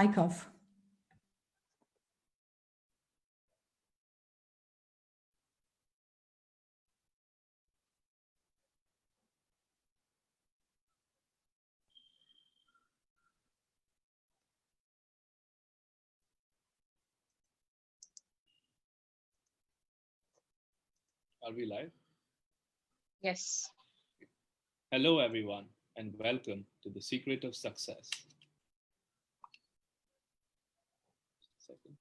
Hi, Cuff. Are we live? Yes. Hello, everyone, and welcome to The Secret of Success. Second.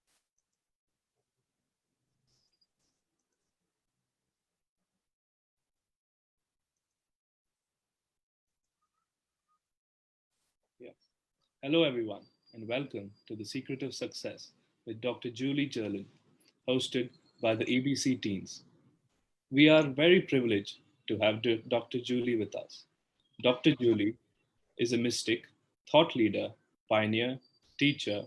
Yeah. Hello, everyone, and welcome to The Secret of Success with Dr. Julie Gerland, hosted by the EBC teens. We are very privileged to have Dr. Julie with us. Dr. Julie is a mystic, thought leader, pioneer, teacher,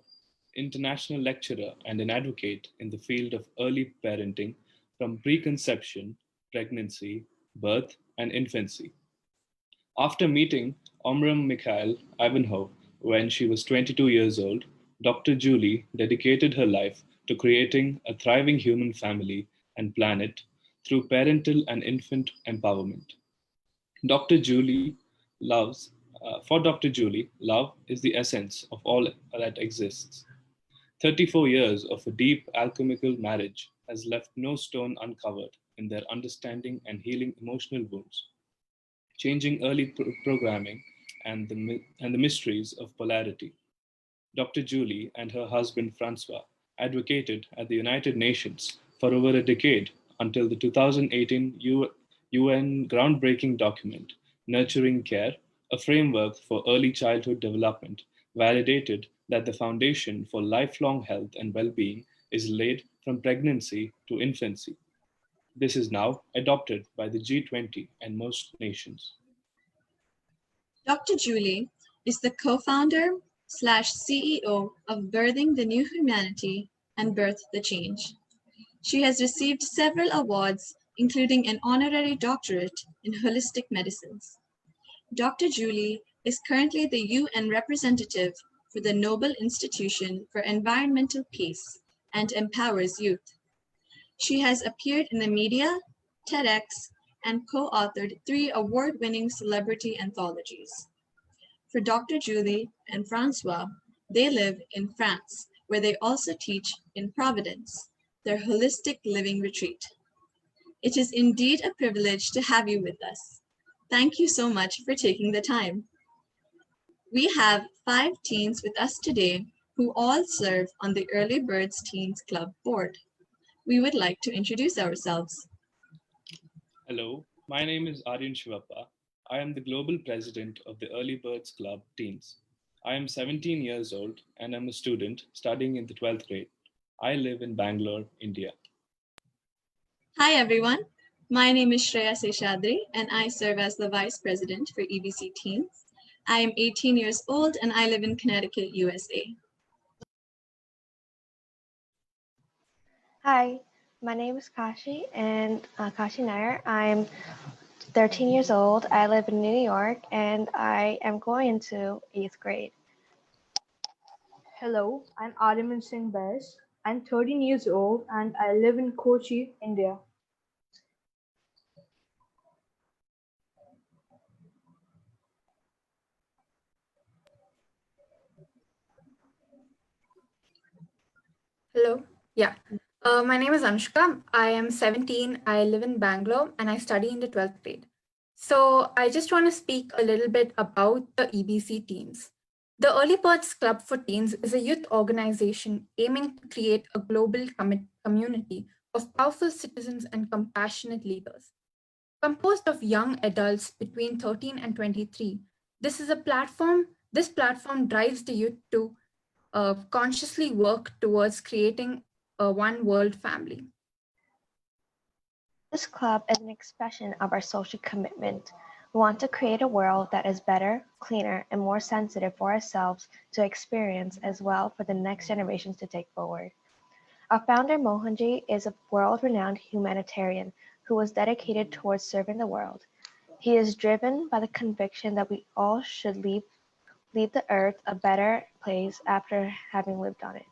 international lecturer, and an advocate in the field of early parenting from preconception, pregnancy, birth, and infancy. After meeting Omram Mikhail Ivanhoe when she was 22 years old, Dr. Julie dedicated her life to creating a thriving human family and planet through parental and infant empowerment. Dr. Julie loves, for Dr. Julie, love is the essence of all that exists. 34 years of a deep alchemical marriage has left no stone uncovered in their understanding and healing emotional wounds, changing early programming and the mysteries of polarity. Dr. Julie and her husband Francois advocated at the United Nations for over a decade until the 2018 UN groundbreaking document, Nurturing Care, a framework for early childhood development, validated that the foundation for lifelong health and well being is laid from pregnancy to infancy. This is now adopted by the G20 and most nations. Dr. Julie is the co-founder / CEO of Birthing the New Humanity and BirthTheChange. She has received several awards, including an honorary doctorate in holistic medicines. Dr. Julie is currently the UN representative for the Nobel Institution for Environmental Peace and empowers youth. She has appeared in the media, TEDx, and co-authored 3 award-winning celebrity anthologies. For Dr. Julie and Francois, they live in France, where they also teach in Providence, their holistic living retreat. It is indeed a privilege to have you with us. Thank you so much for taking the time. We have 5 teens with us today who all serve on the Early Birds Teens Club board. We would like to introduce ourselves. Hello, my name is Aryan Shivapa. I am the global president of the Early Birds Club Teens. I am 17 years old and I'm a student studying in the 12th grade. I live in Bangalore, India. Hi everyone, my name is Shreya Seshadri and I serve as the vice president for EBC Teens. I am 18 years old and I live in Connecticut, USA. Hi, my name is Kashi and Kashi Nair. I'm 13 years old. I live in New York and I am going into 8th grade. Hello, I'm Aryan Singh Bes. I'm 13 years old and I live in Kochi, India. Hello. Yeah. My name is Anushka. I am 17. I live in Bangalore and I study in the 12th grade. So I just want to speak a little bit about the EBC teens. The Early Birds Club for Teens is a youth organization aiming to create a global community of powerful citizens and compassionate leaders. Composed of young adults between 13 and 23, this platform drives the youth to consciously work towards creating a one world family. This club is an expression of our social commitment. We want to create a world that is better, cleaner, and more sensitive for ourselves to experience as well for the next generations to take forward. Our founder Mohanji is a world-renowned humanitarian who was dedicated towards serving the world. He is driven by the conviction that we all should leave leave the earth a better place after having lived on it.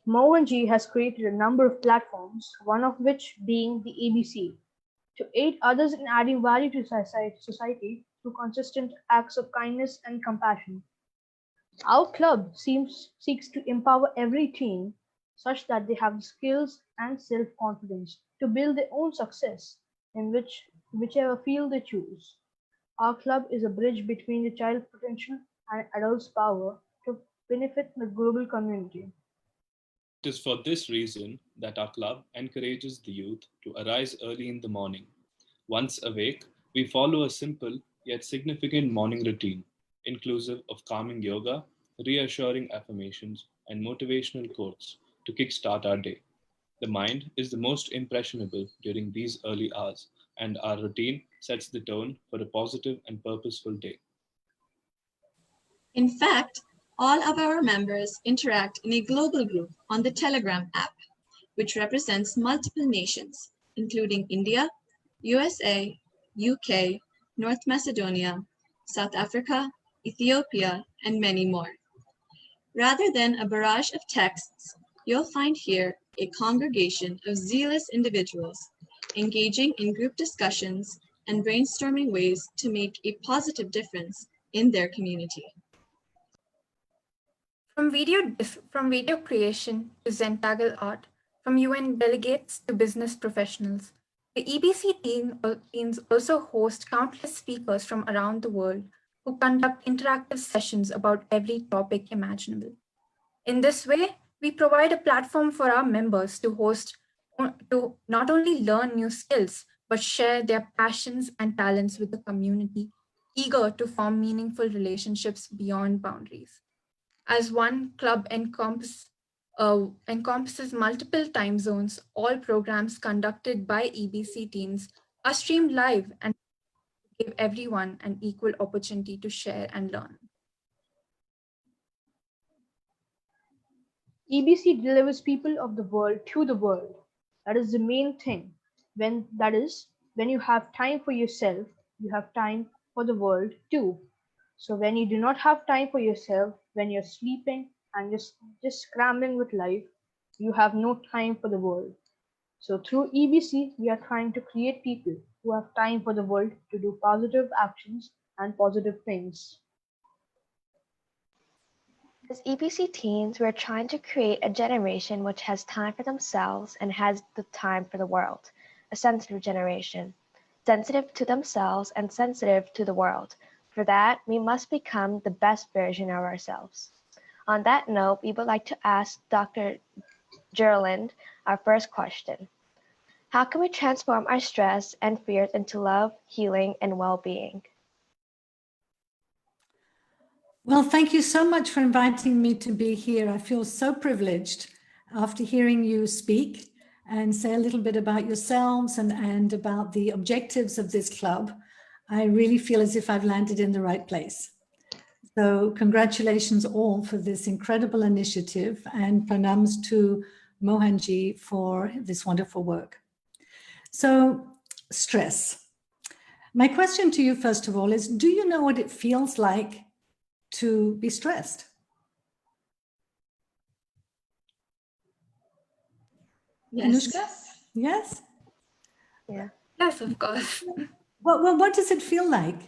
Mohanji has created a number of platforms, one of which being the EBC, to aid others in adding value to society through consistent acts of kindness and compassion. Our club seeks to empower every teen such that they have the skills and self-confidence to build their own success in whichever field they choose. Our club is a bridge between the child's potential and adult's power to benefit the global community. It is for this reason that our club encourages the youth to arise early in the morning. Once awake, we follow a simple yet significant morning routine, inclusive of calming yoga, reassuring affirmations, and motivational quotes to kickstart our day. The mind is the most impressionable during these early hours, and our routine sets the tone for a positive and purposeful day. In fact, all of our members interact in a global group on the Telegram app, which represents multiple nations, including India, USA, UK, North Macedonia, South Africa, Ethiopia, and many more. Rather than a barrage of texts, you'll find here a congregation of zealous individuals engaging in group discussions and brainstorming ways to make a positive difference in their community. From video creation to Zentangle art, from UN delegates to business professionals, the EBC teams also host countless speakers from around the world who conduct interactive sessions about every topic imaginable. In this way, we provide a platform for our members to not only learn new skills, but share their passions and talents with the community, eager to form meaningful relationships beyond boundaries. As one club encompasses multiple time zones, all programs conducted by EBC teams are streamed live and give everyone an equal opportunity to share and learn. EBC delivers people of the world to the world. That is the main thing. When you have time for yourself, you have time for the world too. So when you do not have time for yourself, when you're sleeping and just scrambling with life, you have no time for the world. So through EBC, we are trying to create people who have time for the world to do positive actions and positive things. As EBC teens, we're trying to create a generation which has time for themselves and has the time for the world, a sensitive generation, sensitive to themselves and sensitive to the world. For that, we must become the best version of ourselves. On that note, we would like to ask Dr. Gerland our first question. How can we transform our stress and fears into love, healing, and well-being? Well, thank you so much for inviting me to be here. I feel so privileged after hearing you speak and say a little bit about yourselves and about the objectives of this club. I really feel as if I've landed in the right place. So congratulations all for this incredible initiative, and pranams to Mohanji for this wonderful work. So stress. My question to you, first of all, is, do you know what it feels like to be stressed? Yes. Anushka? Yes? Yeah. Yes, of course. What does it feel like?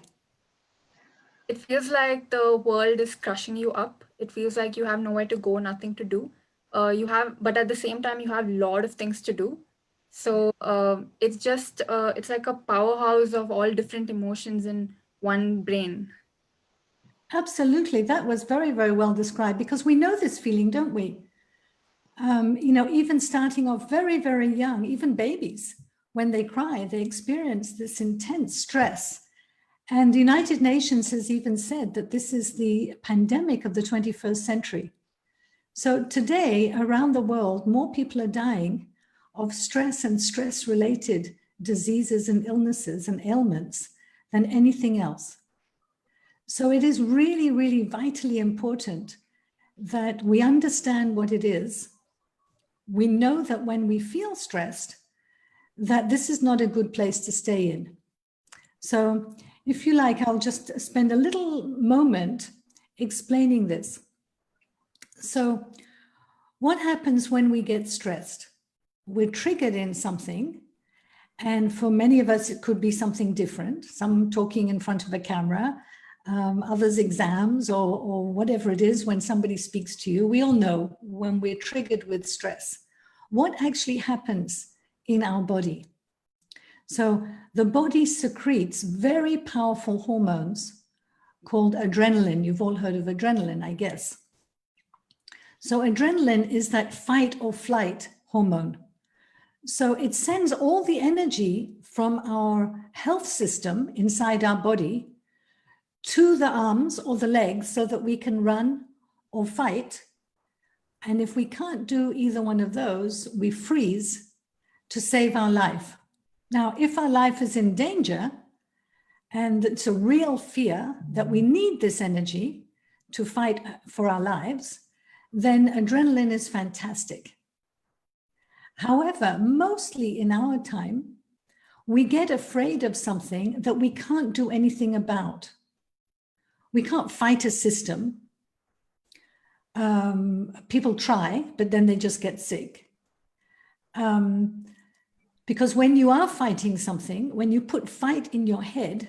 It feels like the world is crushing you up. It feels like you have nowhere to go, nothing to do. But at the same time, you have a lot of things to do. So it's like a powerhouse of all different emotions in one brain. Absolutely. That was very, very well described, because we know this feeling, don't we? Even starting off very, very young, even babies, when they cry, they experience this intense stress. And the United Nations has even said that this is the pandemic of the 21st century. So today, around the world, more people are dying of stress and stress-related diseases and illnesses and ailments than anything else. So it is really, really vitally important that we understand what it is. We know that when we feel stressed, that this is not a good place to stay in. So if you like, I'll just spend a little moment explaining this. So what happens when we get stressed? We're triggered in something. And for many of us, it could be something different. Some talking in front of a camera, others exams or whatever it is when somebody speaks to you. We all know when we're triggered with stress, what actually happens in our body. So the body secretes very powerful hormones called adrenaline. You've all heard of adrenaline, I guess. So adrenaline is that fight or flight hormone. So it sends all the energy from our health system inside our body to the arms or the legs so that we can run or fight. And if we can't do either one of those, we freeze to save our life. Now, if our life is in danger and it's a real fear that we need this energy to fight for our lives, then adrenaline is fantastic. However, mostly in our time, we get afraid of something that we can't do anything about. We can't fight a system. People try, but then they just get sick. Because when you are fighting something, when you put fight in your head,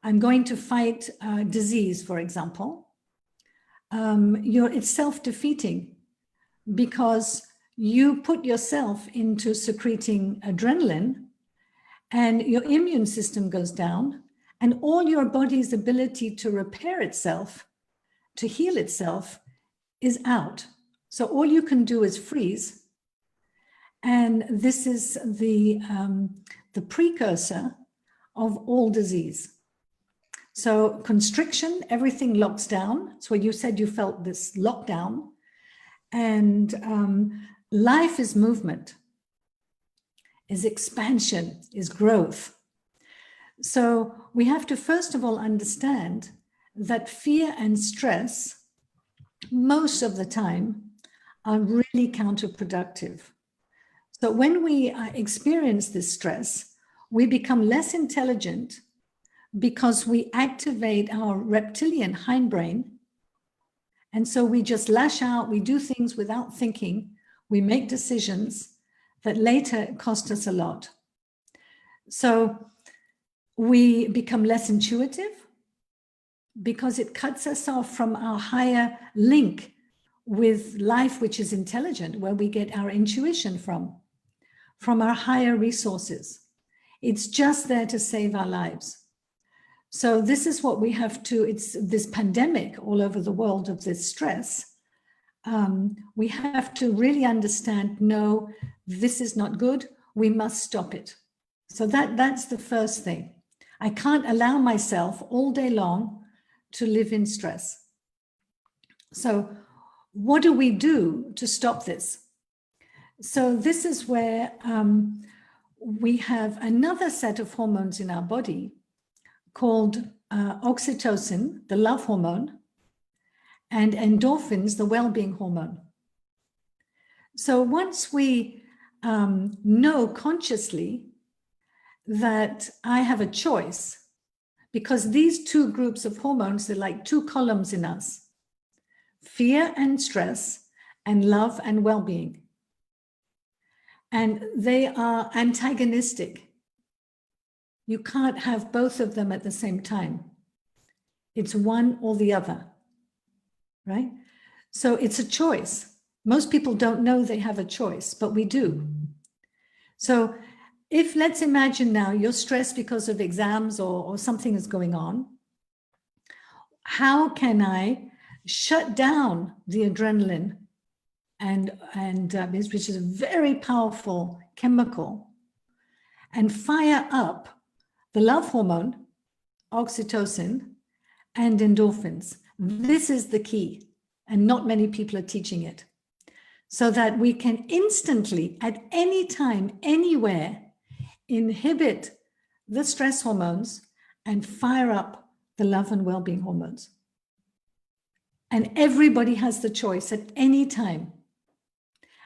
I'm going to fight disease, for example, it's self-defeating because you put yourself into secreting adrenaline and your immune system goes down and all your body's ability to repair itself, to heal itself is out. So all you can do is freeze. And this is the precursor of all disease. So constriction, everything locks down. That's where you said you felt this lockdown. And life is movement, is expansion, is growth. So we have to first of all understand that fear and stress, most of the time, are really counterproductive. So when we experience this stress, we become less intelligent because we activate our reptilian hindbrain. And so we just lash out, we do things without thinking, we make decisions that later cost us a lot. So we become less intuitive because it cuts us off from our higher link with life, which is intelligent, where we get our intuition from our higher resources. It's just there to save our lives. So this is what we have to, it's this pandemic all over the world of this stress. We have to really understand, no, this is not good. We must stop it. So that's the first thing. I can't allow myself all day long to live in stress. So what do we do to stop this? So this is where we have another set of hormones in our body called oxytocin, the love hormone, and endorphins, the well-being hormone. So once we know consciously that I have a choice, because these two groups of hormones, they're like two columns in us, fear and stress, and love and well-being. And they are antagonistic. You can't have both of them at the same time. It's one or the other, right? So it's a choice. Most people don't know they have a choice, but we do. So if, let's imagine now you're stressed because of exams or something is going on, how can I shut down the adrenaline which is a very powerful chemical, and fire up the love hormone, oxytocin, and endorphins? This is the key, and not many people are teaching it. So that we can instantly, at any time, anywhere, inhibit the stress hormones and fire up the love and well-being hormones. And everybody has the choice at any time.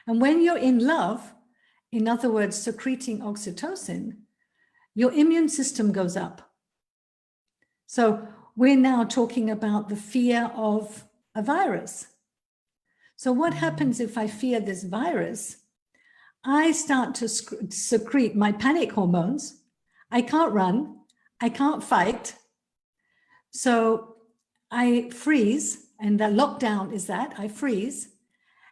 And when you're in love, in other words, secreting oxytocin, your immune system goes up. So we're now talking about the fear of a virus. So what happens if I fear this virus? I start to secrete my panic hormones. I can't run. I can't fight. So I freeze, and the lockdown is that I freeze.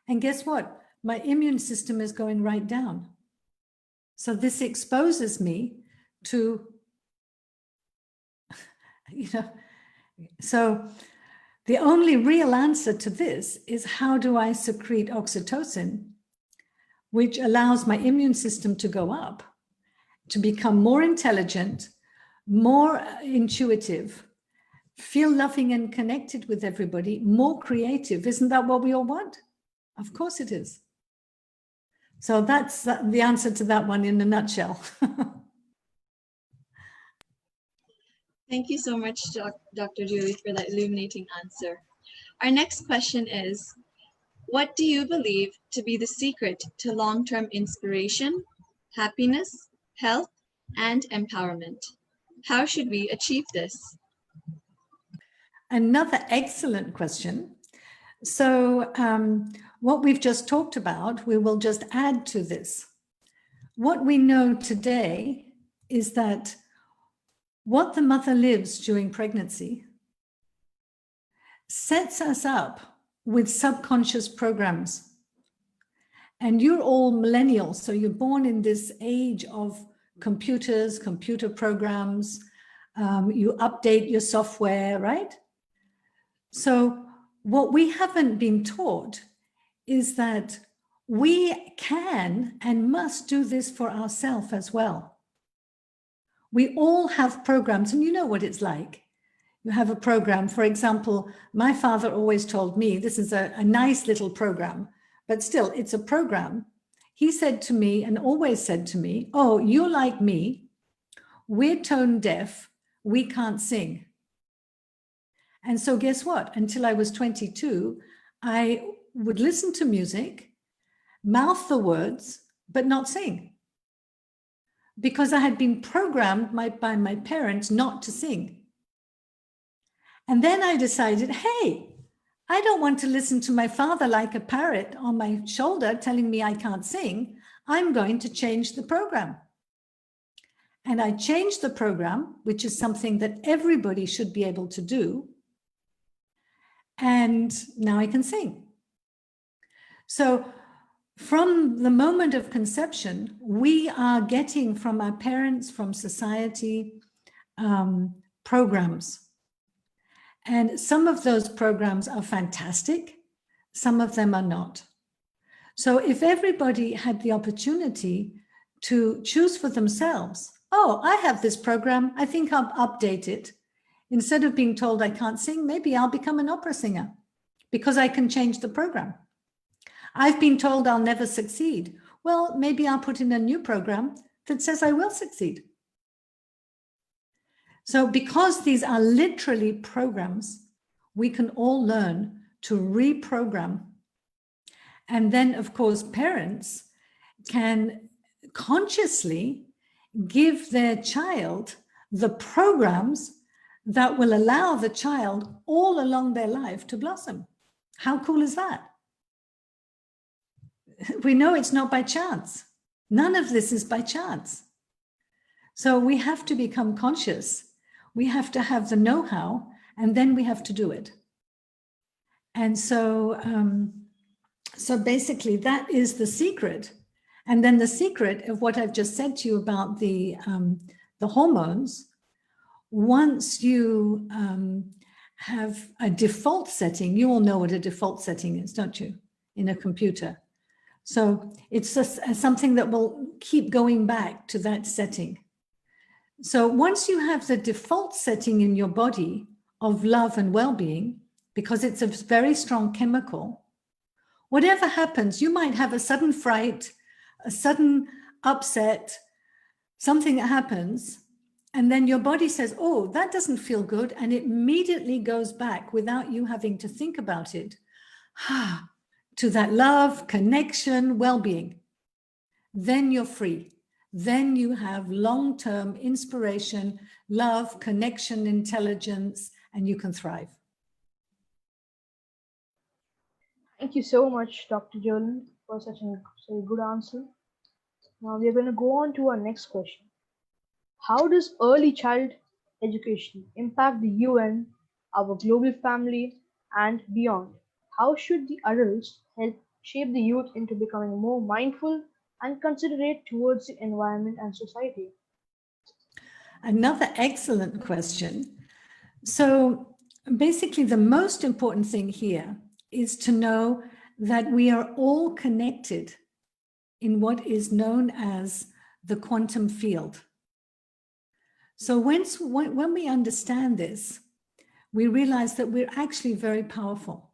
And guess what? My immune system is going right down. So this exposes me to, so the only real answer to this is, how do I secrete oxytocin, which allows my immune system to go up, to become more intelligent, more intuitive, feel loving and connected with everybody, more creative. Isn't that what we all want? Of course it is. So that's the answer to that one in a nutshell. Thank you so much, Dr. Julie, for that illuminating answer. Our next question is, what do you believe to be the secret to long-term inspiration, happiness, health, and empowerment? How should we achieve this? Another excellent question. So what we've just talked about, we will just add to this. What we know today is that what the mother lives during pregnancy sets us up with subconscious programs. And you're all millennials, so you're born in this age of computers, computer programs, you update your software, right? So what we haven't been taught is that we can and must do this for ourselves as well. We all have programs, and you know what it's like. You have a program. For example, my father always told me, this is a nice little program, but still it's a program. He said to me, and always said to me, oh, you're like me. We're tone deaf. We can't sing. And so guess what? Until I was 22, I would listen to music, mouth the words, but not sing. Because I had been programmed by my parents not to sing. And then I decided, hey, I don't want to listen to my father like a parrot on my shoulder telling me I can't sing. I'm going to change the program. And I changed the program, which is something that everybody should be able to do. And now I can sing. So from the moment of conception, we are getting from our parents, from society, programs. And some of those programs are fantastic. Some of them are not. So if everybody had the opportunity to choose for themselves, oh, I have this program, I think I'll update it. Instead of being told I can't sing, maybe I'll become an opera singer because I can change the program. I've been told I'll never succeed. Well, maybe I'll put in a new program that says I will succeed. So because these are literally programs, we can all learn to reprogram. And then, of course, parents can consciously give their child the programs that will allow the child all along their life to blossom. How cool is that? We know it's not by chance. None of this is by chance. So we have to become conscious. We have to have the know-how, and then we have to do it. And so, so basically that is the secret. And then the secret of what I've just said to you about the hormones, once you have a default setting, you all know what a default setting is, don't you, in a computer? So it's just something that will keep going back to that setting. So once you have the default setting in your body of love and well-being, because it's a very strong chemical, whatever happens, you might have a sudden fright, a sudden upset, something that happens, and then your body says, oh, that doesn't feel good, and it immediately goes back without you having to think about it, to that love, connection, well-being. Then you're free. Then you have long-term inspiration, love, connection, intelligence, and you can thrive. Thank you so much, Dr. Gerland, for such a good answer. Now we are going to go on to our next question. How does early child education impact the UN, our global family, and beyond? How should the adults help shape the youth into becoming more mindful and considerate towards the environment and society? Another excellent question. So basically, the most important thing here is to know that we are all connected in what is known as the quantum field. So when we understand this, we realize that we're actually very powerful.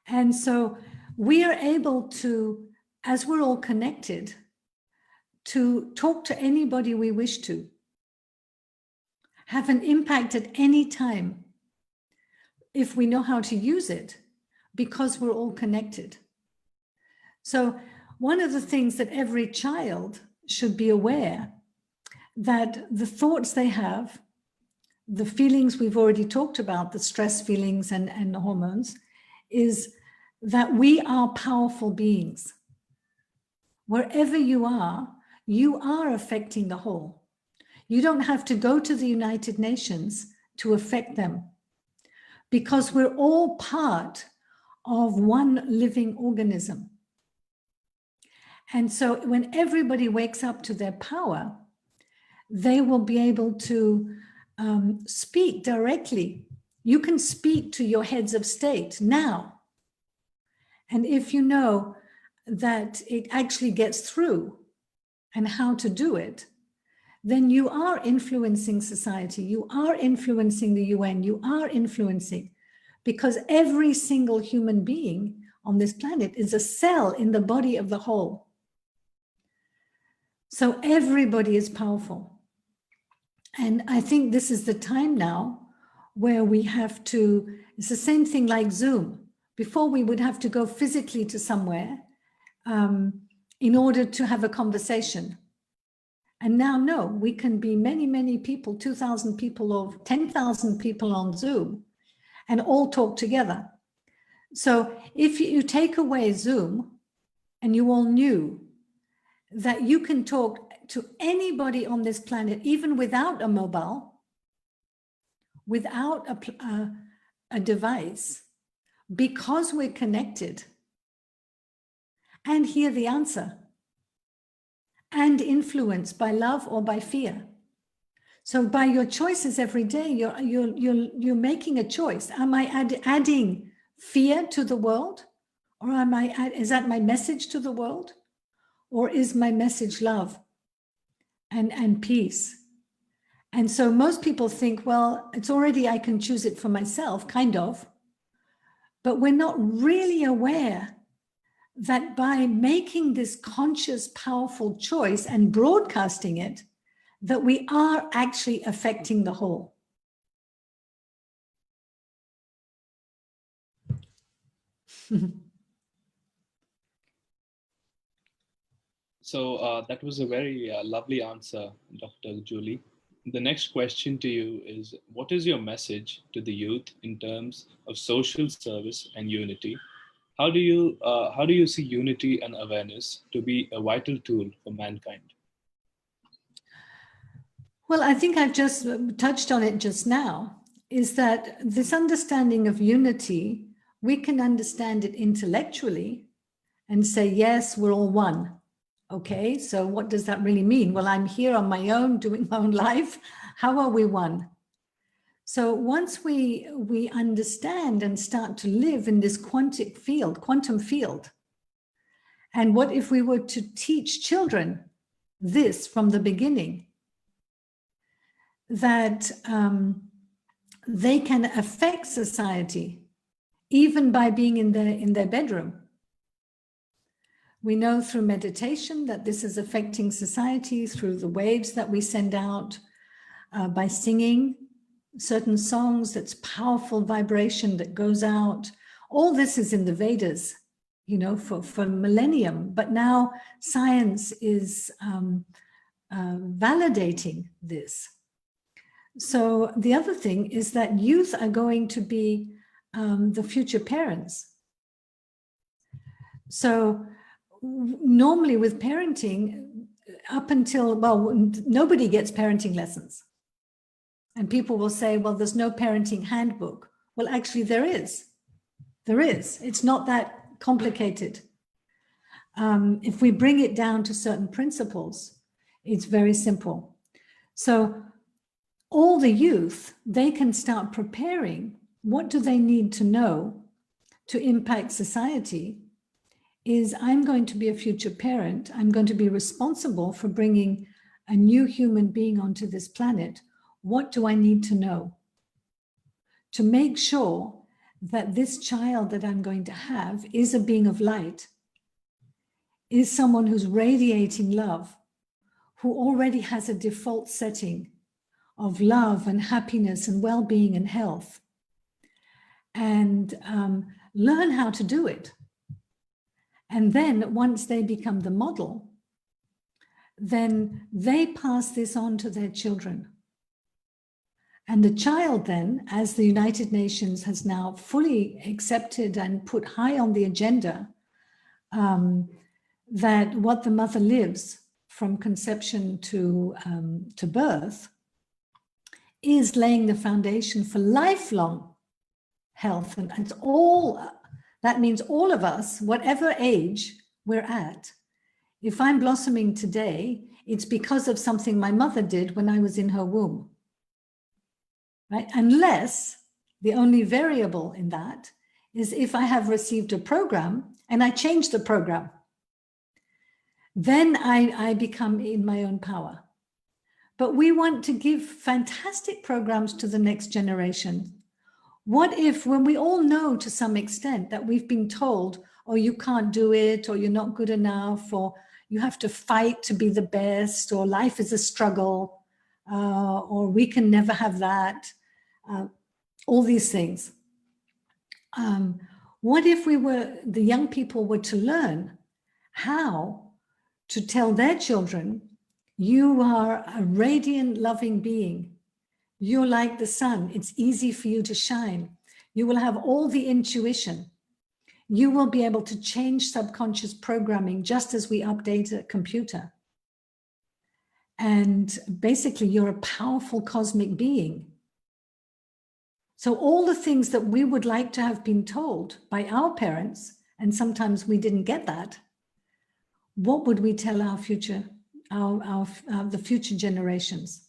And so we are able to, as we're all connected, to talk to anybody we wish to, have an impact at any time, if we know how to use it, because we're all connected. So one of the things that every child should be aware, that the thoughts they have, the feelings we've already talked about, the stress feelings and the hormones, is that we are powerful beings. Wherever you are affecting the whole. You don't have to go to the United Nations to affect them, because we're all part of one living organism. And so when everybody wakes up to their power, they will be able to speak directly. You can speak to your heads of state now. And if you know that it actually gets through and how to do it, then you are influencing society, you are influencing the UN, you are influencing, because every single human being on this planet is a cell in the body of the whole. So everybody is powerful. And I think this is the time now where we have to, it's the same thing like Zoom. Before we would have to go physically to somewhere in order to have a conversation. And now, no, we can be many, many people, 2,000 people or 10,000 people on Zoom and all talk together. So if you take away Zoom and you all knew that you can talk to anybody on this planet, even without a mobile, without a device, because we're connected, and hear the answer, and influenced by love or by fear. So by your choices every day, you're making a choice. Am I adding fear to the world? Or is that my message to the world? Or is my message love and peace? And so most people think, well, it's already, I can choose it for myself, kind of. But we're not really aware that by making this conscious, powerful choice and broadcasting it, that we are actually affecting the whole. So that was a very lovely answer, Dr. Julie. The next question to you is, what is your message to the youth in terms of social service and unity? How do you see unity and awareness to be a vital tool for mankind? Well, I think I've just touched on it just now, is that this understanding of unity, we can understand it intellectually and say, yes, we're all one. Okay, so what does that really mean? Well, I'm here on my own, doing my own life. How are we one? So once we understand and start to live in this quantum field, and what if we were to teach children this from the beginning, that they can affect society even by being in their bedroom. We know through meditation that this is affecting society through the waves that we send out, by singing certain songs, that's powerful vibration that goes out. All this is in the Vedas, you know, for millennium, but now science is validating this. So the other thing is that youth are going to be the future parents. So normally with parenting, up until, well, nobody gets parenting lessons. And people will say, well, there's no parenting handbook. Well, actually there is. There is. It's not that complicated. If we bring it down to certain principles, it's very simple. So all the youth, they can start preparing. What do they need to know to impact society? Is I'm going to be a future parent. I'm going to be responsible for bringing a new human being onto this planet. What do I need to know to make sure that this child that I'm going to have is a being of light, is someone who's radiating love, who already has a default setting of love and happiness and well-being and health, and learn how to do it. And then once they become the model, then they pass this on to their children. And the child then, as the United Nations has now fully accepted and put high on the agenda, that what the mother lives from conception to birth is laying the foundation for lifelong health. And it's all, that means all of us, whatever age we're at, if I'm blossoming today, it's because of something my mother did when I was in her womb. Right? Unless the only variable in that is if I have received a program and I change the program, then I become in my own power. But we want to give fantastic programs to the next generation. What if, when we all know to some extent that we've been told, oh, you can't do it, or you're not good enough, or you have to fight to be the best, or life is a struggle, or we can never have that, all these things. What if the young people were to learn how to tell their children, you are a radiant, loving being. You're like the sun. It's easy for you to shine. You will have all the intuition. You will be able to change subconscious programming just as we update a computer. And basically, you're a powerful cosmic being. So all the things that we would like to have been told by our parents, and sometimes we didn't get that, what would we tell our future, the future generations?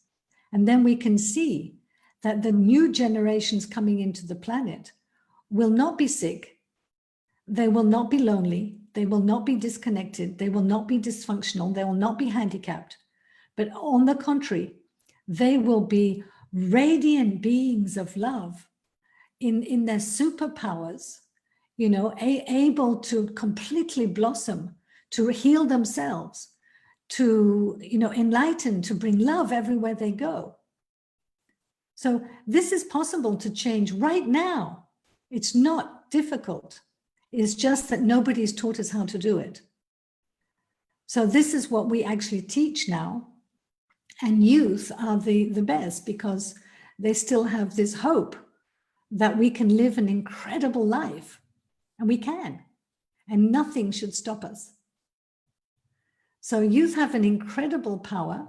And then we can see that the new generations coming into the planet will not be sick. They will not be lonely. They will not be disconnected. They will not be dysfunctional. They will not be handicapped. But on the contrary, they will be radiant beings of love in their superpowers, you know, able to completely blossom, to heal themselves, to, you know, enlighten, to bring love everywhere they go. So this is possible to change right now. It's not difficult. It's just that nobody's taught us how to do it. So this is what we actually teach now. And youth are the best because they still have this hope that we can live an incredible life. And we can. And nothing should stop us. So youth have an incredible power.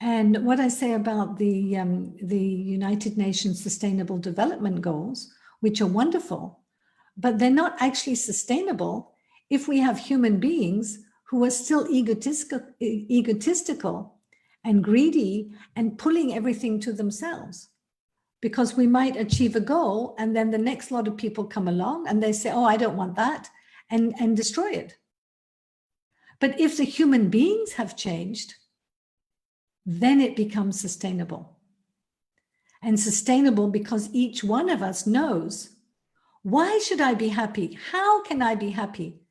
And what I say about the United Nations Sustainable Development Goals, which are wonderful, but they're not actually sustainable if we have human beings who are still egotistical and greedy and pulling everything to themselves. Because we might achieve a goal and then the next lot of people come along and they say, oh, I don't want that, and destroy it. But if the human beings have changed, then it becomes sustainable. And sustainable because each one of us knows, why should I be happy? How can I be happy?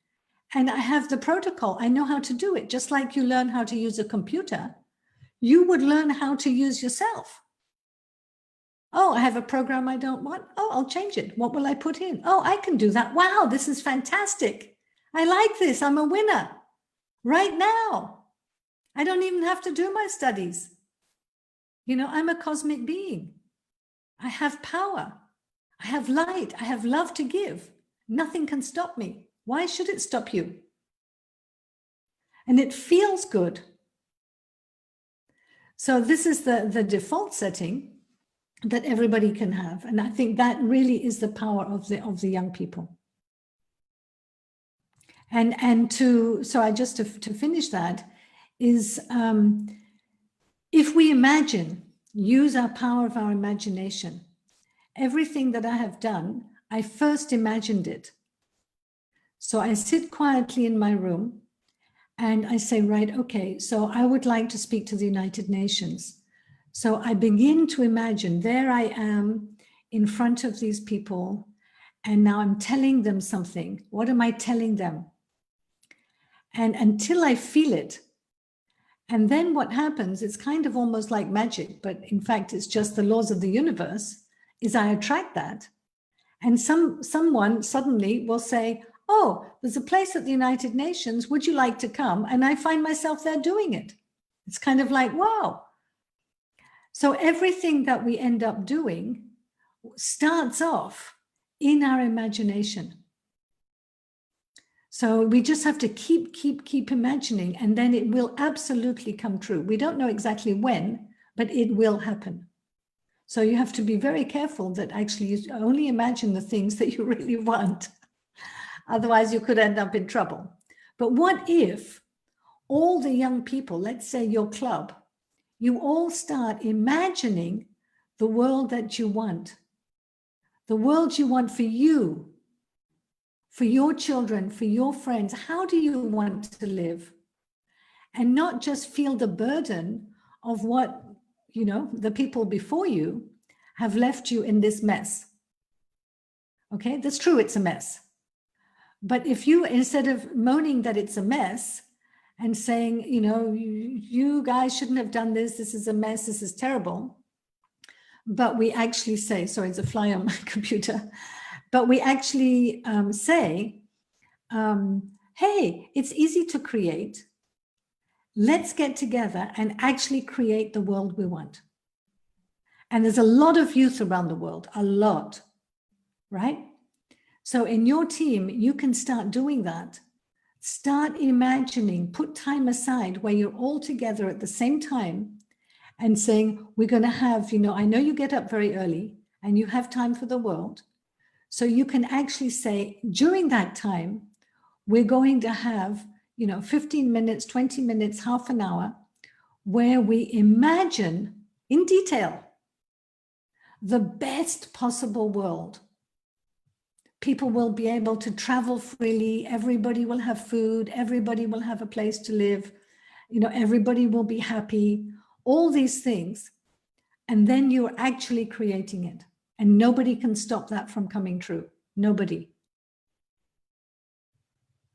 And I have the protocol. I know how to do it. Just like you learn how to use a computer, you would learn how to use yourself. Oh, I have a program I don't want. Oh, I'll change it. What will I put in? Oh, I can do that. Wow, this is fantastic. I like this. I'm a winner. Right now. I don't even have to do my studies. You know, I'm a cosmic being. I have power. I have light. I have love to give. Nothing can stop me. Why should it stop you? And it feels good. So this is the default setting that everybody can have. And I think that really is the power of the young people. And to finish that is, if we imagine, use our power of our imagination, everything that I have done, I first imagined it. So I sit quietly in my room and I say, right, okay, so I would like to speak to the United Nations. So I begin to imagine, there I am in front of these people, and now I'm telling them something. What am I telling them? And until I feel it, and then what happens, it's kind of almost like magic, but in fact, it's just the laws of the universe, is I attract that. And someone suddenly will say, oh, there's a place at the United Nations, would you like to come? And I find myself there doing it. It's kind of like, wow. So everything that we end up doing starts off in our imagination. So we just have to keep imagining, and then it will absolutely come true. We don't know exactly when, but it will happen. So you have to be very careful that actually you only imagine the things that you really want. Otherwise, you could end up in trouble. But what if all the young people, let's say your club, you all start imagining the world that you want, the world you want for you, for your children, for your friends. How do you want to live? And not just feel the burden of what, you know, the people before you have left you in this mess. Okay, that's true, it's a mess. But if you, instead of moaning that it's a mess and saying, you know, you guys shouldn't have done this, this is a mess, this is terrible. But we actually say, sorry, it's a fly on my computer. But we actually say, hey, it's easy to create. Let's get together and actually create the world we want. And there's a lot of youth around the world, a lot, right? So in your team, you can start doing that. Start imagining, put time aside where you're all together at the same time and saying, we're going to have, you know, I know you get up very early and you have time for the world. So you can actually say, during that time, we're going to have, you know, 15 minutes, 20 minutes, half an hour, where we imagine in detail the best possible world. People will be able to travel freely. Everybody will have food. Everybody will have a place to live. You know, everybody will be happy. All these things. And then you're actually creating it. And nobody can stop that from coming true. Nobody.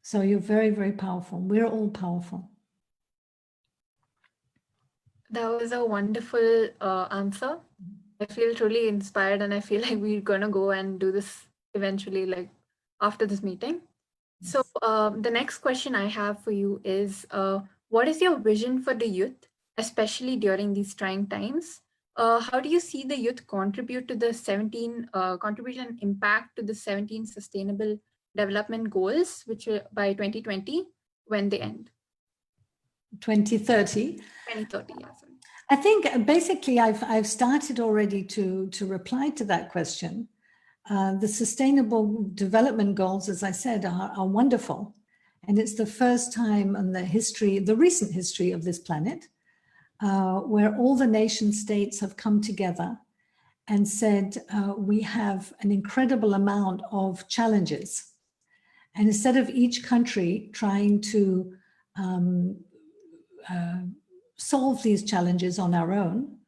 So you're very, very powerful. We're all powerful. That was a wonderful answer. I feel truly inspired, and I feel like we're going to go and do this eventually, like after this meeting. So the next question I have for you is, what is your vision for the youth, especially during these trying times? How do you see the youth contribute to the 17, contribute and impact to the 17 Sustainable Development Goals, which are by 2020, when they end? 2030. 2030, yeah. Sorry. I think basically I've started already to reply to that question. The Sustainable Development Goals, as I said, are wonderful. And it's the first time in the recent history of this planet, where all the nation states have come together and said, we have an incredible amount of challenges. And instead of each country trying to solve these challenges on our own,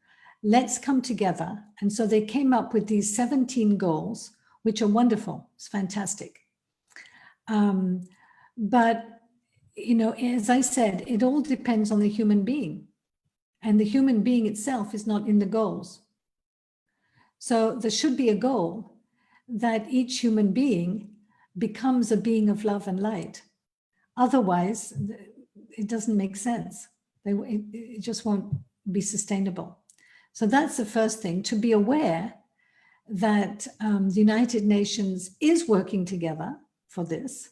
let's come together. And so they came up with these 17 goals, which are wonderful. It's fantastic. But, you know, as I said, it all depends on the human being. And the human being itself is not in the goals. So there should be a goal that each human being becomes a being of love and light. Otherwise, it doesn't make sense. It just won't be sustainable. So that's the first thing, to be aware that the United Nations is working together for this,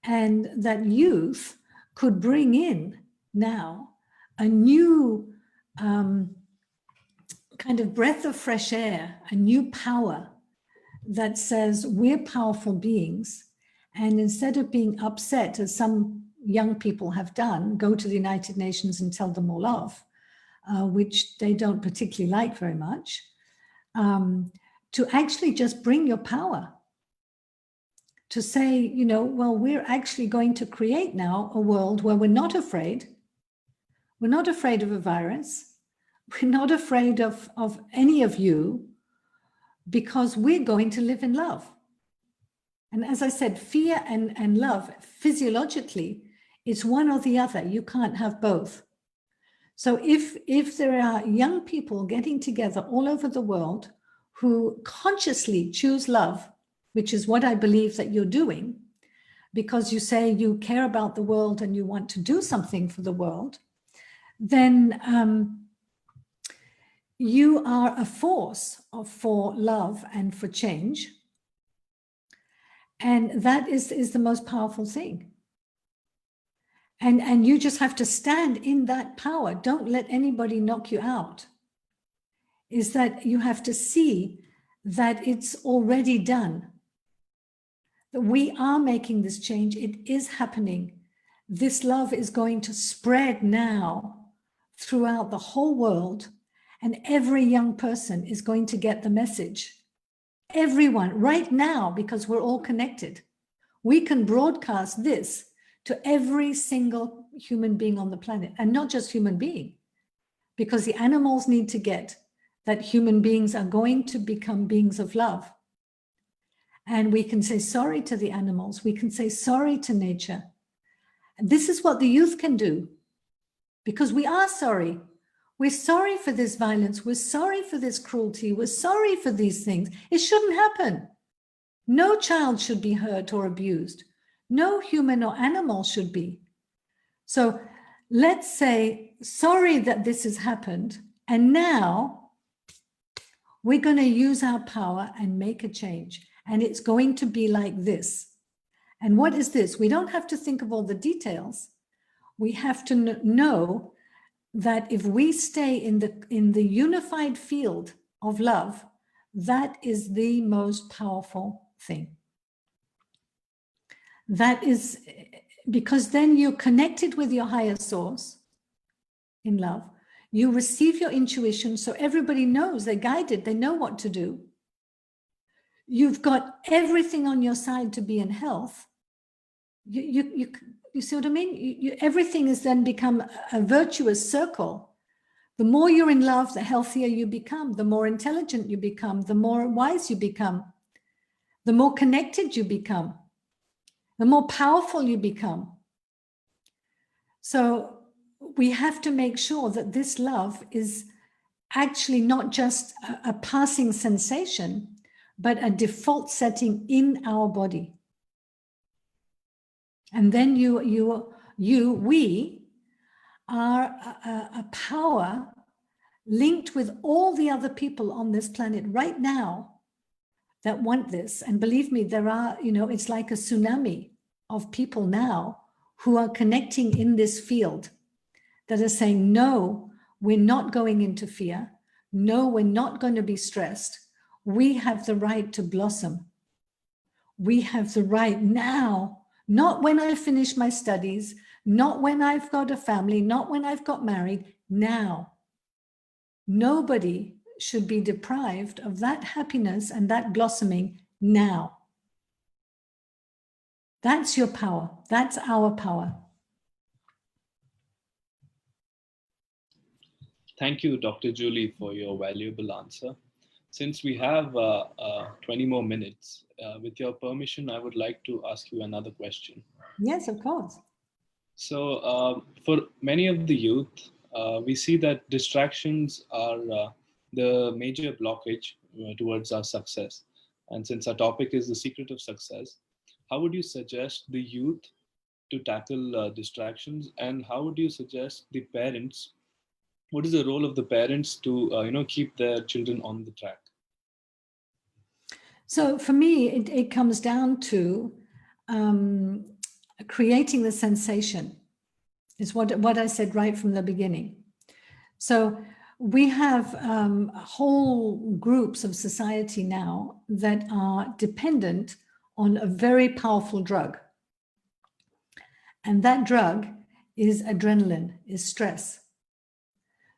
and that youth could bring in now a new kind of breath of fresh air, a new power that says we're powerful beings. And instead of being upset, as some young people have done, go to the United Nations and tell them all off, which they don't particularly like very much, to actually just bring your power. To say, you know, well, we're actually going to create now a world where we're not afraid. We're not afraid of a virus. We're not afraid of any of you, because we're going to live in love. And as I said, fear and love, physiologically, it's one or the other. You can't have both. So if there are young people getting together all over the world who consciously choose love, which is what I believe that you're doing, because you say you care about the world and you want to do something for the world, then you are a force for love and for change. And that is the most powerful thing. And you just have to stand in that power. Don't let anybody knock you out. Is that you have to see that it's already done. That we are making this change. It is happening. This love is going to spread now throughout the whole world, and every young person is going to get the message. Everyone, right now, because we're all connected. We can broadcast this to every single human being on the planet, and not just human being, because the animals need to get that human beings are going to become beings of love. And we can say sorry to the animals. We can say sorry to nature. And this is what the youth can do, because we are sorry. We're sorry for this violence. We're sorry for this cruelty. We're sorry for these things. It shouldn't happen. No child should be hurt or abused. No human or animal should be. So let's say, sorry that this has happened. And now we're going to use our power and make a change. And it's going to be like this. And what is this? We don't have to think of all the details. We have to know that if we stay in the unified field of love, that is the most powerful thing. That is because then you're connected with your higher source in love. You receive your intuition, so everybody knows, they're guided, they know what to do. You've got everything on your side to be in health. You see what I mean? Everything has then become a virtuous circle. The more you're in love, the healthier you become, the more intelligent you become, the more wise you become, the more connected you become, the more powerful you become. So we have to make sure that this love is actually not just a passing sensation, but a default setting in our body. And then we are a power linked with all the other people on this planet right now that want this. And believe me, there are, it's like a tsunami of people now who are connecting in this field that are saying, no, we're not going into fear. No, we're not going to be stressed. We have the right to blossom. We have the right now, not when I finish my studies, not when I've got a family, not when I've got married, now. Nobody should be deprived of that happiness and that blossoming now. That's your power. That's our power. Thank you, Dr. Julie, for your valuable answer. Since we have 20 more minutes, with your permission, I would like to ask you another question. Yes, of course. So for many of the youth, we see that distractions are the major blockage towards our success. And since our topic is the secret of success, how would you suggest the youth to tackle distractions, and how would you suggest the parents what is the role of the parents to keep their children on the track? So for me, it comes down to creating the sensation. Is what I said right from the beginning. So we have whole groups of society now that are dependent on a very powerful drug. And that drug is adrenaline, is stress.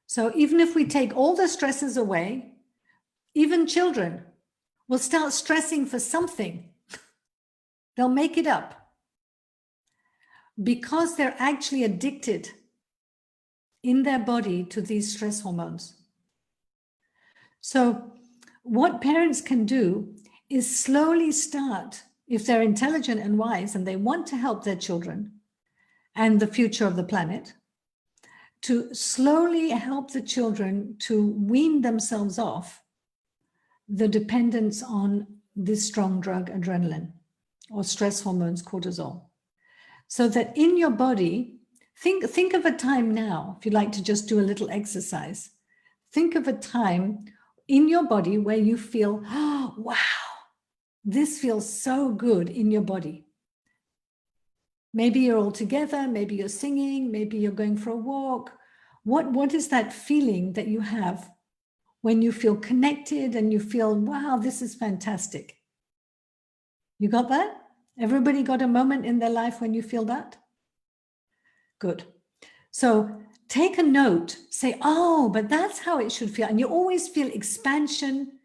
So even if we take all the stresses away, even children will start stressing for something. They'll make it up because they're actually addicted in their body to these stress hormones. So what parents can do is slowly start, if they're intelligent and wise and they want to help their children and the future of the planet, to slowly help the children to wean themselves off the dependence on this strong drug, adrenaline, or stress hormones, cortisol. So that in your body, think of a time now, if you'd like to just do a little exercise, think of a time in your body where you feel, oh, wow, this feels so good in your body. Maybe you're all together, maybe you're singing, maybe you're going for a walk. What is that feeling that you have when you feel connected and you feel, wow, this is fantastic? You got that? Everybody got a moment in their life when you feel that? Good. So take a note, say, oh, but that's how it should feel. And you always feel expansion.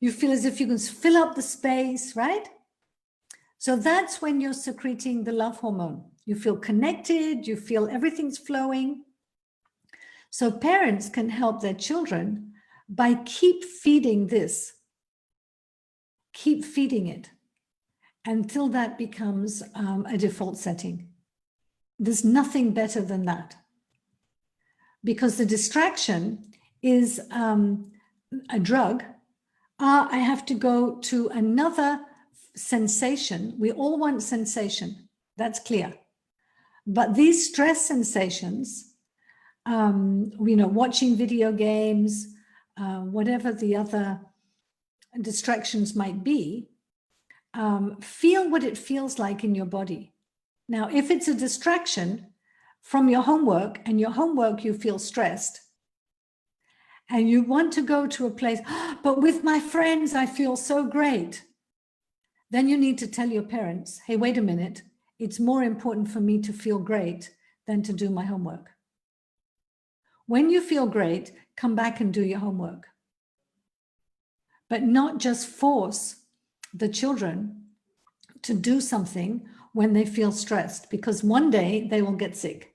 You feel as if you can fill up the space, right? So that's when you're secreting the love hormone. You feel connected, you feel everything's flowing. So parents can help their children by keep feeding this. Keep feeding it until that becomes a default setting. There's nothing better than that. Because the distraction is a drug. I have to go to another sensation. We all want sensation. That's clear. But these stress sensations, watching video games, whatever the other distractions might be, feel what it feels like in your body. Now, if it's a distraction from your homework and your homework, you feel stressed and you want to go to a place, but with my friends, I feel so great. Then you need to tell your parents, hey, wait a minute. It's more important for me to feel great than to do my homework. When you feel great, come back and do your homework. But not just force the children to do something when they feel stressed, because one day they will get sick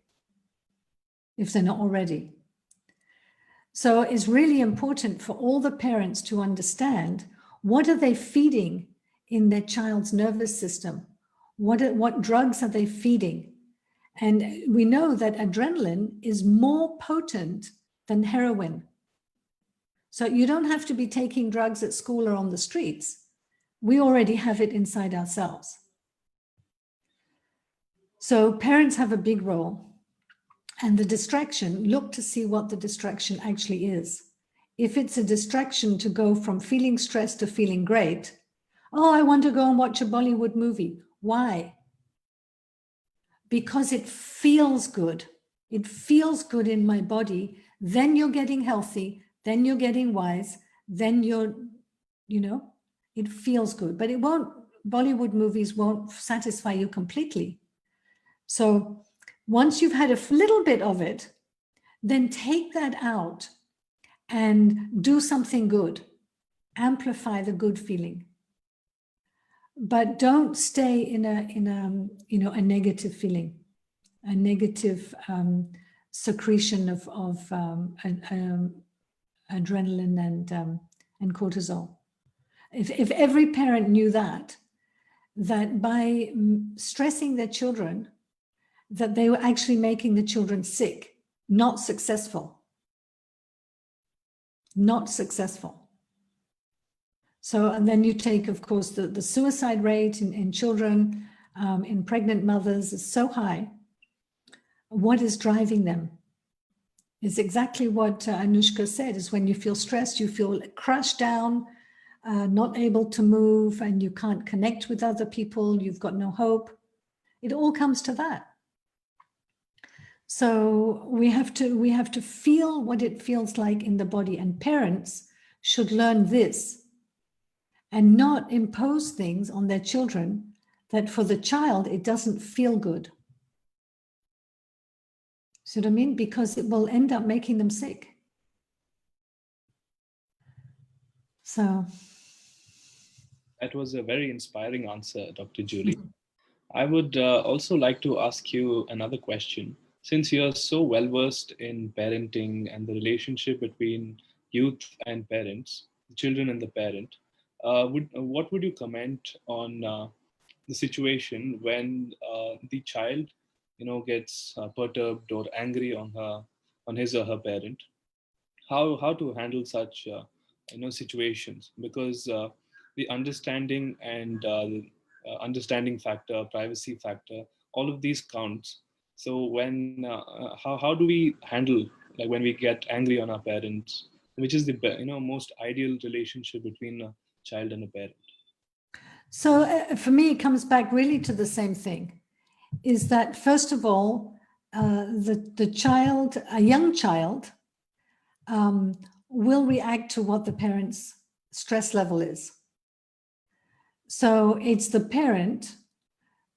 if they're not already. So it's really important for all the parents to understand, what are they feeding in their child's nervous system? What drugs are they feeding? And we know that adrenaline is more potent than heroin. So you don't have to be taking drugs at school or on the streets. We already have it inside ourselves. So parents have a big role. And the distraction, look to see what the distraction actually is. If it's a distraction to go from feeling stressed to feeling great, oh, I want to go and watch a Bollywood movie. Why? Because it feels good. It feels good in my body. Then you're getting healthy. Then you're getting wise. Then you're, it feels good. But it won't, Bollywood movies won't satisfy you completely. So once you've had a little bit of it, then take that out and do something good. Amplify the good feeling. But don't stay in a negative feeling, a negative secretion of adrenaline and cortisol. If every parent knew that by stressing their children, that they were actually making the children sick, not successful. Not successful. So, and then you take, of course, the suicide rate in children, in pregnant mothers is so high. What is driving them? Is exactly what Anushka said, is when you feel stressed, you feel crushed down, not able to move, and you can't connect with other people, you've got no hope. It all comes to that. So we have to feel what it feels like in the body, and parents should learn this and not impose things on their children that for the child, it doesn't feel good. See what I mean? Because it will end up making them sick. So. That was a very inspiring answer, Dr. Julie. I would also like to ask you another question. Since you're so well versed in parenting and the relationship between youth and parents, the children and the parent, what would you comment on the situation when the child, gets perturbed or angry on his or her parent? How to handle such situations, because the understanding and the understanding factor, privacy factor, all of these counts. So when how do we handle, like, when we get angry on our parents, which is the most ideal relationship between a child and a parent? So for me, it comes back really to the same thing, is that first of all, the child, a young child, will react to what the parent's stress level is. So it's the parent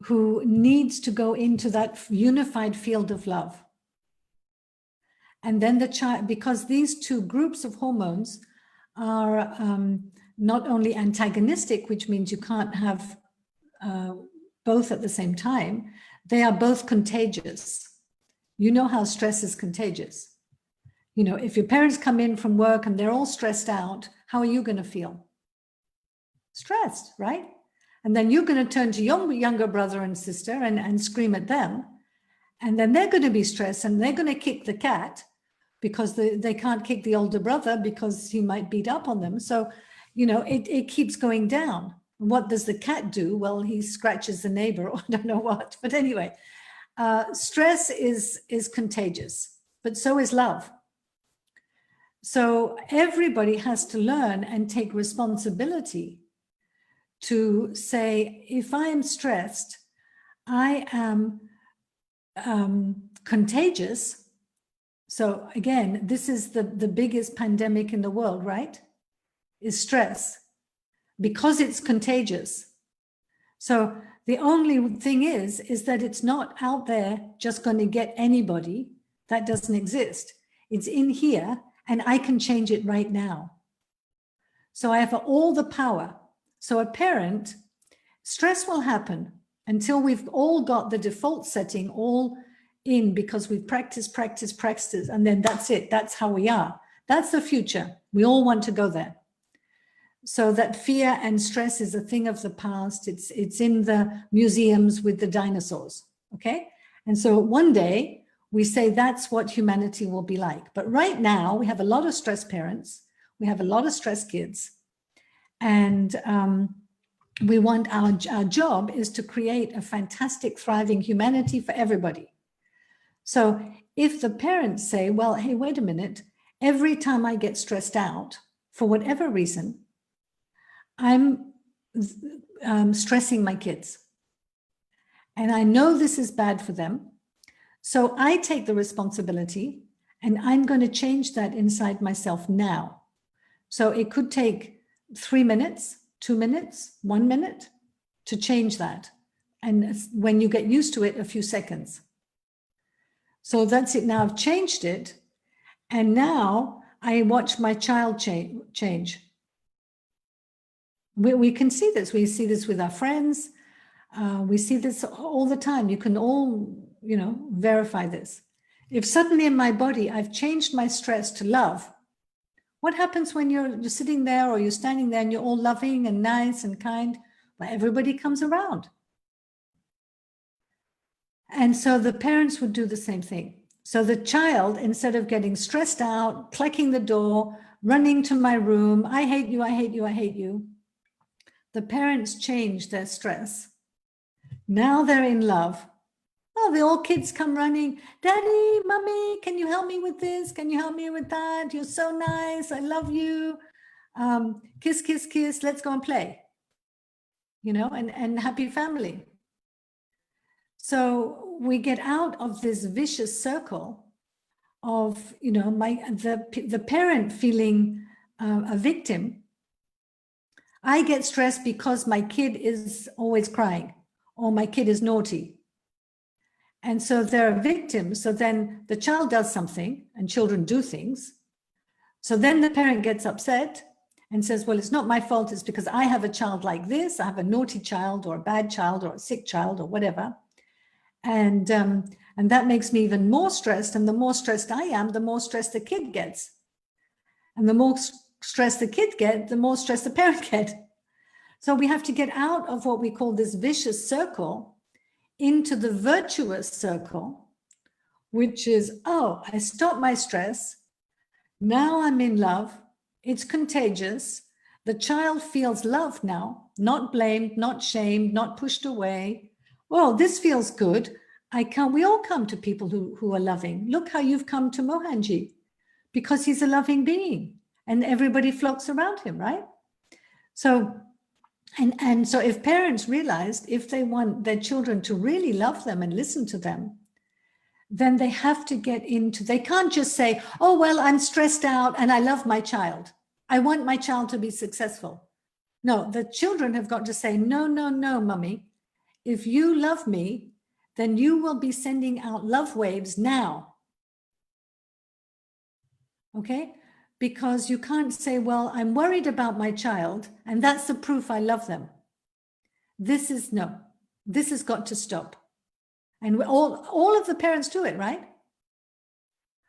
who needs to go into that unified field of love. And then the child, because these two groups of hormones are not only antagonistic, which means you can't have both at the same time, they are both contagious. You know how stress is contagious. If your parents come in from work and they're all stressed out, how are you going to feel? Stressed, right? And then you're going to turn to your younger brother and sister and scream at them. And then they're going to be stressed and they're going to kick the cat because they can't kick the older brother because he might beat up on them. So, it keeps going down. What does the cat do? Well, he scratches the neighbor, or I don't know what. But anyway, stress is contagious, but so is love. So everybody has to learn and take responsibility to say, if I am stressed, I am contagious. So again, this is the biggest pandemic in the world, right? Is stress, because it's contagious. So the only thing is that it's not out there just going to get anybody. That doesn't exist. It's in here, and I can change it right now. So I have all the power. So a parent, stress will happen until we've all got the default setting all in, because we've practiced, and then that's it. That's how we are. That's the future. We all want to go there. So that fear and stress is a thing of the past. It's in the museums with the dinosaurs, okay? And so one day we say that's what humanity will be like. But right now we have a lot of stressed parents. We have a lot of stressed kids. And we want our job is to create a fantastic, thriving humanity for everybody. So if the parents say, well, hey, wait a minute, every time I get stressed out, for whatever reason, I'm stressing my kids. And I know this is bad for them. So I take the responsibility, and I'm going to change that inside myself now. So it could take 3 minutes, 2 minutes, 1 minute to change that. And when you get used to it, a few seconds. So that's it. Now I've changed it. And now I watch my child change. We can see this. We see this with our friends. We see this all the time. You can all, verify this. If suddenly in my body, I've changed my stress to love, what happens when you're sitting there or you're standing there and you're all loving and nice and kind? Well, everybody comes around. And so the parents would do the same thing. So the child, instead of getting stressed out, clicking the door, running to my room, I hate you, I hate you, I hate you. The parents change their stress. Now they're in love. Oh, the all kids come running. Daddy, mommy, can you help me with this? Can you help me with that? You're so nice. I love you. Kiss, kiss, kiss. Let's go and play. You know, and happy family. So we get out of this vicious circle of, you know, the parent feeling a victim. I get stressed because my kid is always crying or my kid is naughty. And so they're a victim. So then the child does something, and children do things. So then the parent gets upset and says, well, it's not my fault. It's because I have a child like this. I have a naughty child or a bad child or a sick child or whatever. And that makes me even more stressed. And the more stressed I am, the more stress the kid gets. And the more stress the kid gets, the more stress the parent gets. So we have to get out of what we call this vicious circle into the virtuous circle, which is, oh, I stop my stress. Now I'm in love. It's contagious. The child feels love now, not blamed, not shamed, not pushed away. Well, this feels good. We all come to people who are loving. Look how you've come to Mohanji, because he's a loving being and everybody flocks around him, right? So, and so if parents realized, if they want their children to really love them and listen to them, then they have to get into, they can't just say, oh, well, I'm stressed out and I love my child. I want my child to be successful. No, the children have got to say, no, no, no, mummy. If you love me, then you will be sending out love waves now. Okay? Because you can't say, well, I'm worried about my child, and that's the proof I love them. This has got to stop. And all of the parents do it, right?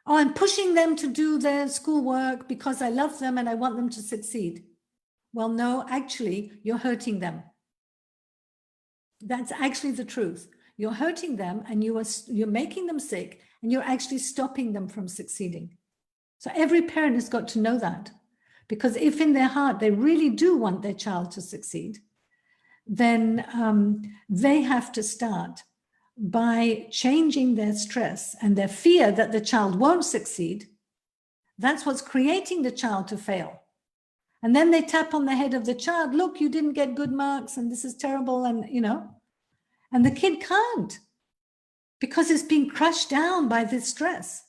Oh, I'm pushing them to do their schoolwork because I love them and I want them to succeed. Well, no, actually, you're hurting them. That's actually the truth. You're hurting them and you're making them sick, and you're actually stopping them from succeeding. So every parent has got to know that, because if in their heart they really do want their child to succeed, then they have to start by changing their stress and their fear that the child won't succeed. That's what's creating the child to fail. And then they tap on the head of the child, look, you didn't get good marks and this is terrible, and you know, and the kid can't, because it's being crushed down by this stress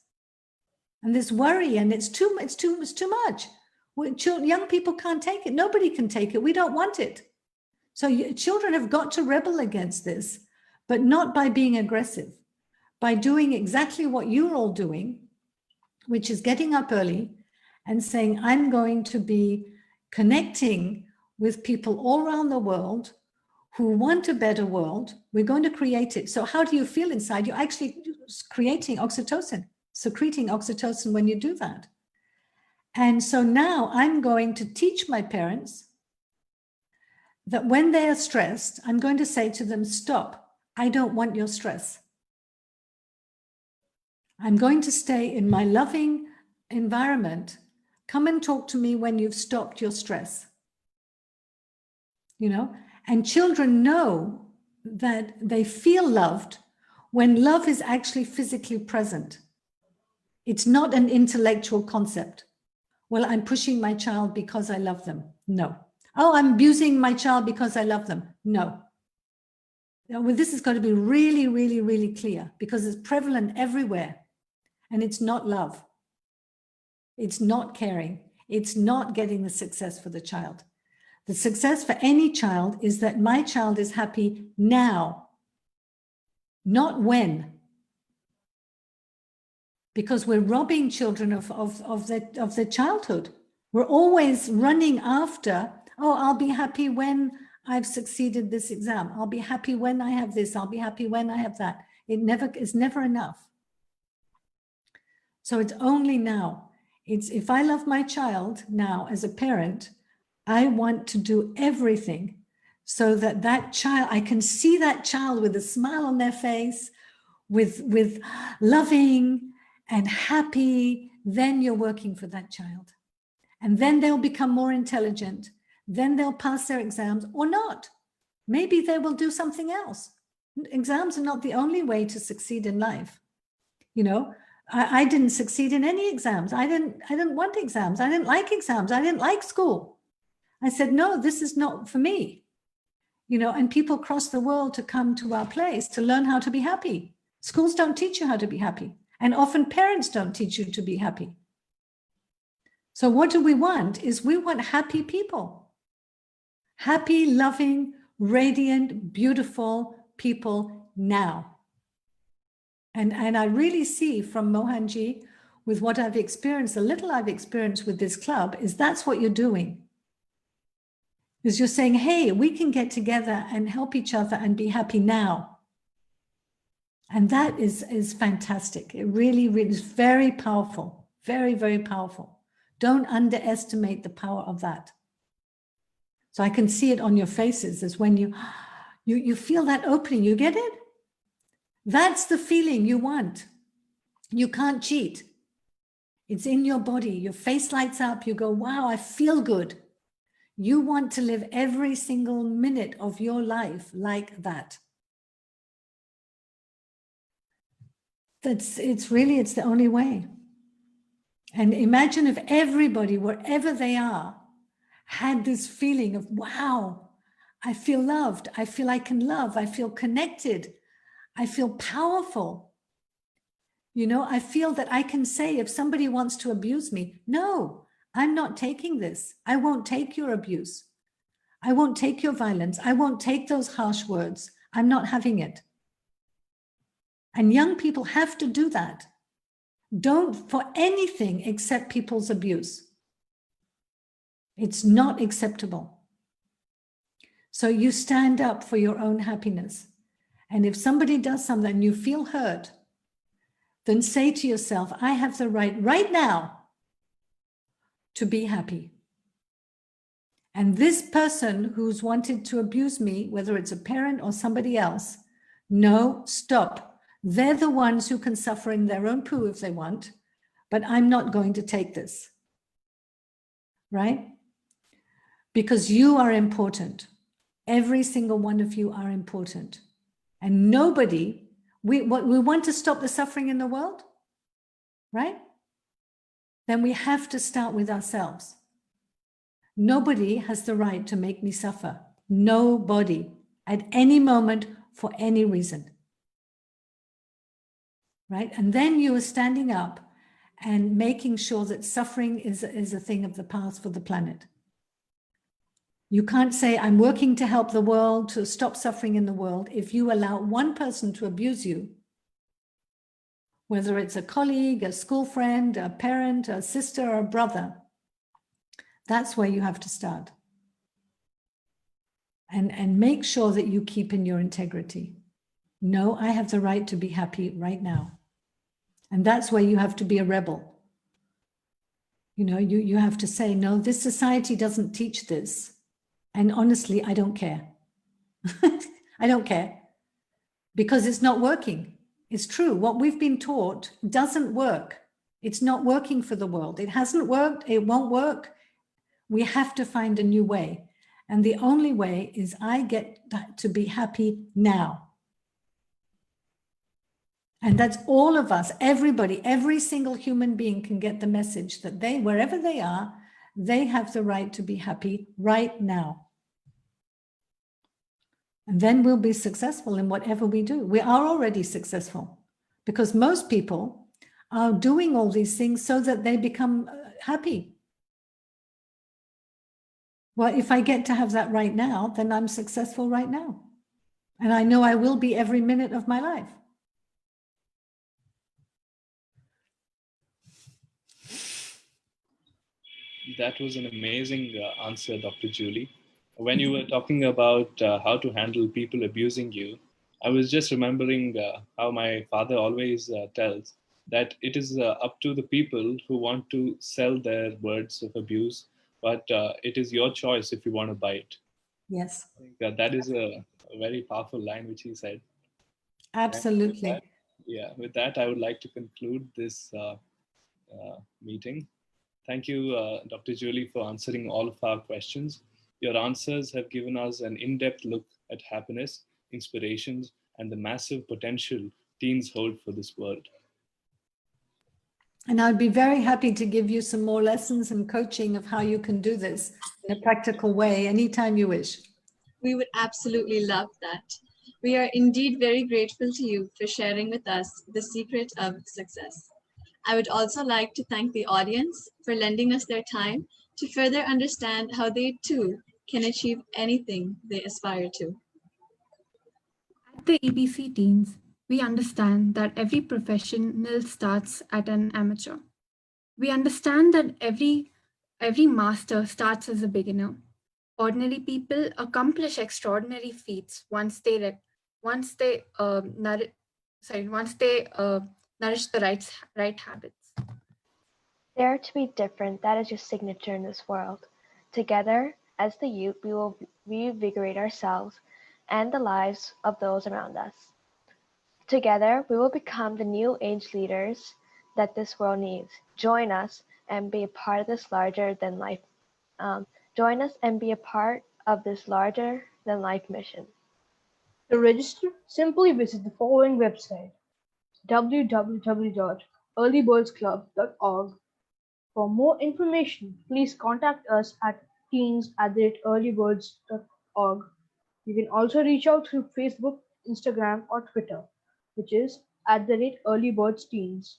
and this worry, and it's too much. Young people can't take it. Nobody can take it. We don't want it. So children have got to rebel against this, but not by being aggressive, by doing exactly what you're all doing, which is getting up early and saying, I'm going to be connecting with people all around the world who want a better world. We're going to create it. So how do you feel inside? You're actually creating oxytocin, secreting oxytocin when you do that. And so now I'm going to teach my parents that when they are stressed, I'm going to say to them, stop. I don't want your stress. I'm going to stay in my loving environment. Come and talk to me when you've stopped your stress. You know, and children know that they feel loved when love is actually physically present. It's not an intellectual concept. Well, I'm pushing my child because I love them. No. Oh, I'm abusing my child because I love them. No. Well, this has got to be really, really, really clear, because it's prevalent everywhere. And it's not love. It's not caring. It's not getting the success for the child. The success for any child is that my child is happy now, not when. Because we're robbing children of their childhood. We're always running after, oh, I'll be happy when I've succeeded this exam. I'll be happy when I have this. I'll be happy when I have that. It's never enough. So it's only now. It's if I love my child now as a parent, I want to do everything so that that child, I can see that child with a smile on their face, with loving and happy. Then you're working for that child. And then they'll become more intelligent. Then they'll pass their exams or not. Maybe they will do something else. Exams are not the only way to succeed in life. You know, I didn't succeed in any exams. I didn't want exams. I didn't like exams. I didn't like school. I said, no, this is not for me. You know, and people cross the world to come to our place to learn how to be happy. Schools don't teach you how to be happy. And often parents don't teach you to be happy. So what do we want is we want happy people. Happy, loving, radiant, beautiful people now. And I really see from Mohanji, with what I've experienced, the little I've experienced with this club, is that's what you're doing. Is you're saying, hey, we can get together and help each other and be happy now. And that is fantastic. It really, really is very powerful, very, very powerful. Don't underestimate the power of that. So I can see it on your faces as when you feel that opening, you get it? That's the feeling you want. You can't cheat. It's in your body. Your face lights up. You go, wow, I feel good. You want to live every single minute of your life like that. It's the only way. And imagine if everybody, wherever they are, had this feeling of, wow, I feel loved. I feel I can love. I feel connected. I feel powerful. You know, I feel that I can say if somebody wants to abuse me, no, I'm not taking this. I won't take your abuse. I won't take your violence. I won't take those harsh words. I'm not having it. And young people have to do that. Don't for anything accept people's abuse. It's not acceptable. So you stand up for your own happiness. And if somebody does something and you feel hurt, then say to yourself, I have the right now to be happy. And this person who's wanted to abuse me, whether it's a parent or somebody else, no, stop. They're the ones who can suffer in their own poo if they want, but I'm not going to take this, right? Because you are important. Every single one of you are important. And nobody, we want to stop the suffering in the world, right? Then we have to start with ourselves. Nobody has the right to make me suffer. Nobody, at any moment, for any reason. Right? And then you are standing up and making sure that suffering is a thing of the past for the planet. You can't say, I'm working to help the world, to stop suffering in the world, if you allow one person to abuse you, whether it's a colleague, a school friend, a parent, a sister, or a brother. That's where you have to start. And make sure that you keep in your integrity. No, I have the right to be happy right now. And that's where you have to be a rebel. You know, you have to say, no, this society doesn't teach this. And honestly, I don't care. I don't care. Because it's not working. It's true. What we've been taught doesn't work. It's not working for the world. It hasn't worked. It won't work. We have to find a new way. And the only way is I get to be happy now. And that's all of us, everybody, every single human being can get the message that they, wherever they are, they have the right to be happy right now. And then we'll be successful in whatever we do. We are already successful because most people are doing all these things so that they become happy. Well, if I get to have that right now, then I'm successful right now. And I know I will be every minute of my life. That was an amazing answer, Dr. Julie. When you were talking about how to handle people abusing you, I was just remembering how my father always tells that it is up to the people who want to sell their words of abuse, but it is your choice if you want to buy it. Yes. I think that is a very powerful line which he said. Absolutely. With that, I would like to conclude this meeting. Thank you, Dr. Julie, for answering all of our questions. Your answers have given us an in-depth look at happiness, inspirations, and the massive potential teens hold for this world. And I'd be very happy to give you some more lessons and coaching of how you can do this in a practical way anytime you wish. We would absolutely love that. We are indeed very grateful to you for sharing with us the secret of success. I would also like to thank the audience for lending us their time to further understand how they too can achieve anything they aspire to. At the EBC Teens, we understand that every professional starts at an amateur. We understand that every master starts as a beginner. Ordinary people accomplish extraordinary feats once they nourish the right habits. Dare to be different, that is your signature in this world. Together, as the youth, we will reinvigorate ourselves and the lives of those around us. Together, we will become the new age leaders that this world needs. Join us and be a part of this larger than life. Join us and be a part of this larger than life mission. To register, simply visit the following website: www.earlybirdsclub.org. For more information, please contact us at teens@earlybirds.org. You can also reach out through Facebook, Instagram, or Twitter, which is @earlybirdsteens.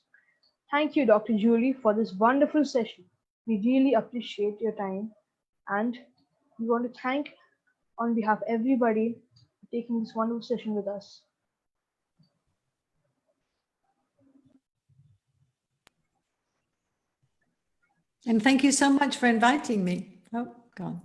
Thank you, Dr. Julie, for this wonderful session. We really appreciate your time, and we want to thank, on behalf of everybody, for taking this wonderful session with us. And thank you so much for inviting me. Oh, God.